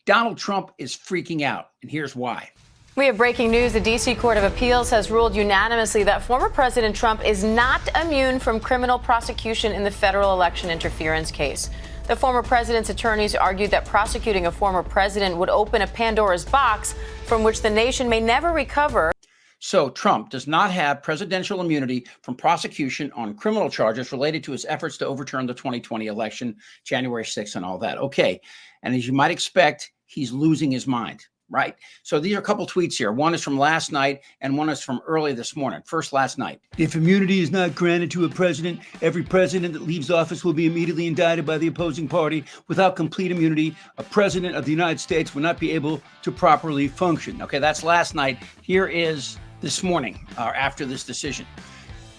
Donald Trump is freaking out, and here's why. We have breaking news. The D.C. Court of Appeals has ruled unanimously that former President Trump is not immune from criminal prosecution in the federal election interference case. The former president's attorneys argued that prosecuting a former president would open a Pandora's box from which the nation may never recover. So Trump does not have presidential immunity from prosecution on criminal charges related to his efforts to overturn the 2020 election, January 6th and all that. Okay. And as you might expect, he's losing his mind. Right. So these are a couple tweets here. One is from last night and one is from early this morning. First, last night. If immunity is not granted to a president, every president that leaves office will be immediately indicted by the opposing party. Without complete immunity, a president of the United States will not be able to properly function. OK, that's last night. Here is this morning after this decision.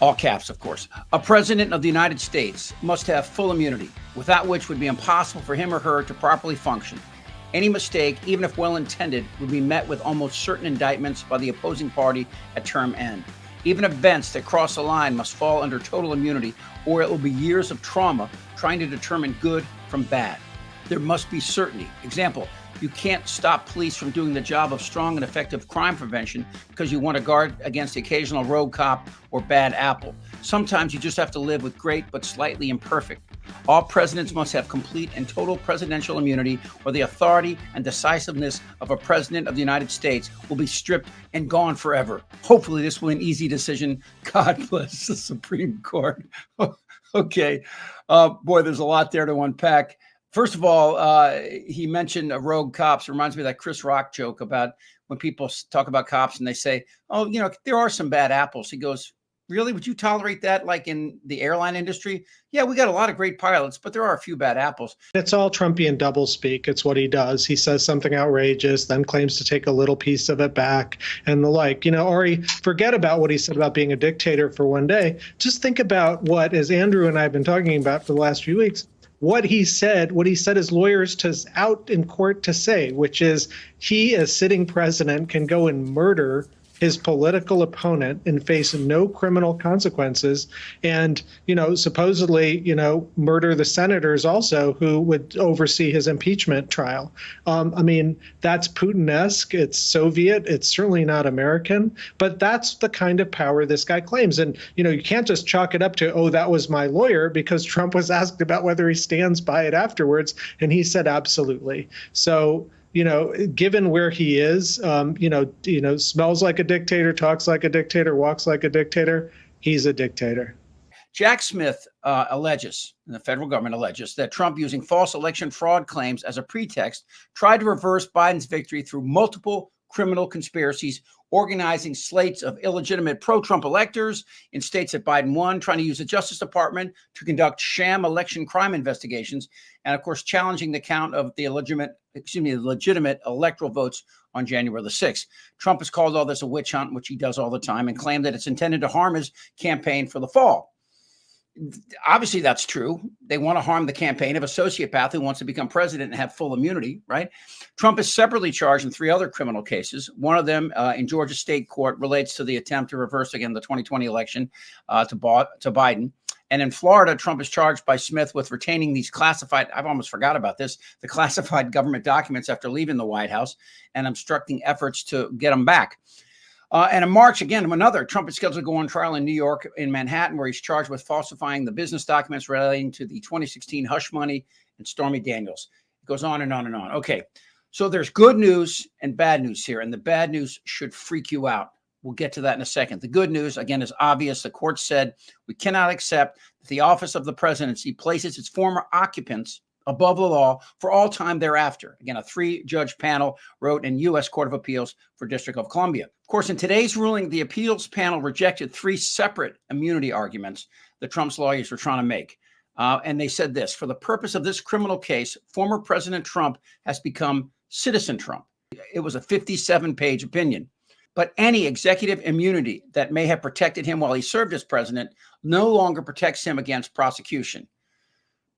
All caps, of course. A president of the United States must have full immunity, without which would be impossible for him or her to properly function. Any mistake, even if well-intended, would be met with almost certain indictments by the opposing party at term end. Even events that cross the line must fall under total immunity, or it will be years of trauma trying to determine good from bad. There must be certainty. Example, you can't stop police from doing the job of strong and effective crime prevention because you want to guard against the occasional rogue cop or bad apple. Sometimes you just have to live with great but slightly imperfect. All presidents must have complete and total presidential immunity, or the authority and decisiveness of a president of the United States will be stripped and gone forever. Hopefully this will be an easy decision. God bless the Supreme Court. Okay. Boy, there's a lot there to unpack. First of all, he mentioned rogue cops. It reminds me of that Chris Rock joke about when people talk about cops and they say, oh, you know, there are some bad apples. He goes, really? Would you tolerate that like in the airline industry? Yeah, we got a lot of great pilots, but there are a few bad apples. It's all Trumpian doublespeak. It's what he does. He says something outrageous, then claims to take a little piece of it back and the like. You know, Ari, forget about what he said about being a dictator for one day. Just think about what, as Andrew and I have been talking about for the last few weeks, what he said his lawyers to out in court to say, which is he, as sitting president, can go and murder his political opponent and face no criminal consequences, and, you know, supposedly, you know, murder the senators also who would oversee his impeachment trial. I mean, that's Putin-esque. It's Soviet. It's certainly not American, but that's the kind of power this guy claims. And, you know, you can't just chalk it up to, oh, that was my lawyer, because Trump was asked about whether he stands by it afterwards, and he said absolutely. So, you know, given where he is, smells like a dictator, talks like a dictator, walks like a dictator, he's a dictator. Jack Smith alleges, and the federal government alleges, that Trump, using false election fraud claims as a pretext, tried to reverse Biden's victory through multiple criminal conspiracies, organizing slates of illegitimate pro-Trump electors in states that Biden won, trying to use the Justice Department to conduct sham election crime investigations, and of course, challenging the count of the legitimate electoral votes on January the 6th. Trump has called all this a witch hunt, which he does all the time, and claimed that it's intended to harm his campaign for the fall. Obviously, that's true. They want to harm the campaign of a sociopath who wants to become president and have full immunity, right? Trump is separately charged in 3 other criminal cases. One of them in Georgia state court relates to the attempt to reverse, again, the 2020 election to Biden. And in Florida, Trump is charged by Smith with retaining these classified, I've almost forgot about this, the classified government documents after leaving the White House and obstructing efforts to get them back. And in March, again, Trump is scheduled to go on trial in New York, in Manhattan, where he's charged with falsifying the business documents relating to the 2016 hush money and Stormy Daniels. It goes on and on and on. Okay, so there's good news and bad news here, and the bad news should freak you out. We'll get to that in a second. The good news, again, is obvious. The court said we cannot accept that the office of the presidency places its former occupants above the law for all time thereafter. Again, a 3-judge panel wrote in U.S. Court of Appeals for District of Columbia. Of course, in today's ruling, the appeals panel rejected 3 separate immunity arguments that Trump's lawyers were trying to make. And they said this: for the purpose of this criminal case, former President Trump has become Citizen Trump. It was a 57-page opinion. But any executive immunity that may have protected him while he served as president no longer protects him against prosecution.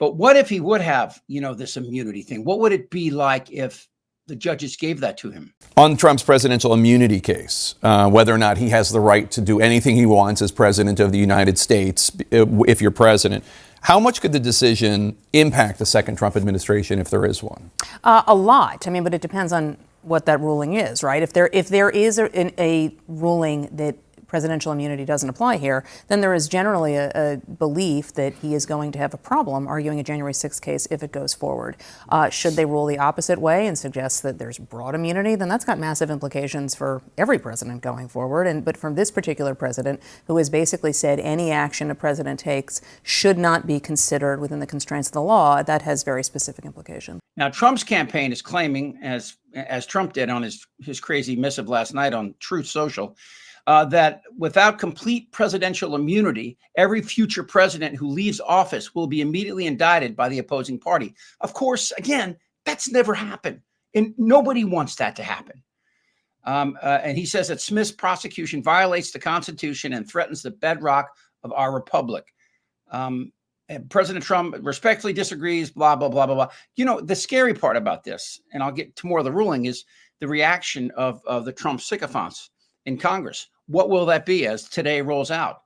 But what if he would have, this immunity thing? What would it be like if the judges gave that to him? On Trump's presidential immunity case, whether or not he has the right to do anything he wants as president of the United States, if you're president, How much could the decision impact the second Trump administration if there is one? A lot. I mean, but it depends on what that ruling is, right? If there is a ruling that presidential immunity doesn't apply here, then there is generally a belief that he is going to have a problem arguing a January 6th case if it goes forward. Should they rule the opposite way and suggest that there's broad immunity, then that's got massive implications for every president going forward. But from this particular president, who has basically said any action a president takes should not be considered within the constraints of the law, that has very specific implications. Now, Trump's campaign is claiming, as Trump did on his crazy missive last night on Truth Social, that without complete presidential immunity, every future president who leaves office will be immediately indicted by the opposing party. Of course, again, that's never happened, and nobody wants that to happen. And he says that Smith's prosecution violates the Constitution and threatens the bedrock of our republic. And President Trump respectfully disagrees, blah, blah, blah, blah, blah. You know, the scary part about this, and I'll get to more of the ruling, is the reaction of the Trump sycophants in Congress. What will that be as today rolls out?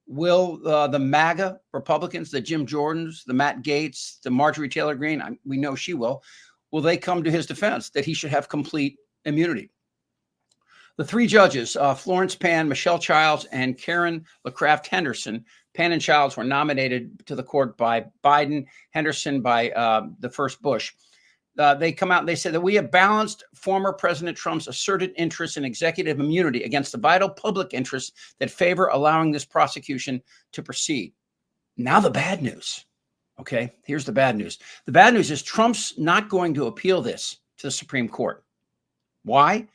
Will the MAGA Republicans, the Jim Jordans, the Matt Gaetz, the Marjorie Taylor Greene, we know she will they come to his defense that he should have complete immunity? The three judges, Florence Pan, Michelle Childs, and Karen LaCraft Henderson, Pan and Childs were nominated to the court by Biden, Henderson by the first Bush. They come out and they say that we have balanced former President Trump's asserted interest in executive immunity against the vital public interests that favor allowing this prosecution to proceed. Now the bad news. Okay, here's the bad news. The bad news is Trump's not going to appeal this to the Supreme Court. Why?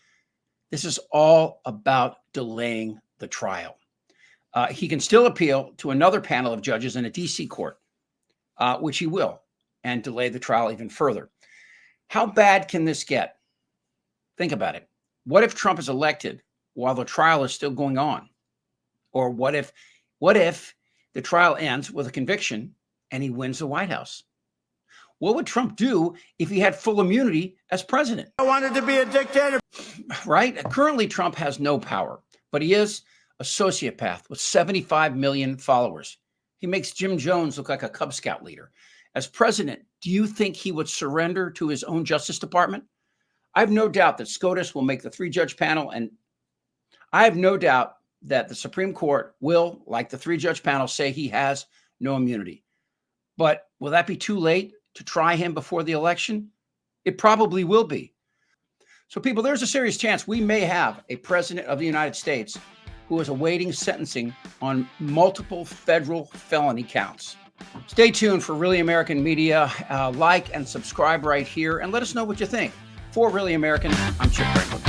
This is all about delaying the trial. He can still appeal to another panel of judges in a D.C. court, which he will, and delay the trial even further. How bad can this get? Think about it. What if Trump is elected while the trial is still going on? Or what if the trial ends with a conviction and he wins the White House? What would Trump do if he had full immunity as president? I wanted to be a dictator. Right? Currently, Trump has no power, but he is a sociopath with 75 million followers. He makes Jim Jones look like a Cub Scout leader. As president, do you think he would surrender to his own Justice Department? I have no doubt that SCOTUS will make the three-judge panel, and I have no doubt that the Supreme Court will, like the three-judge panel, say he has no immunity. But will that be too late to try him before the election? It probably will be. So, people, there's a serious chance we may have a president of the United States who is awaiting sentencing on multiple federal felony counts. Stay tuned for Really American Media. Like and subscribe right here and let us know what you think. For Really American, I'm Chip Franklin.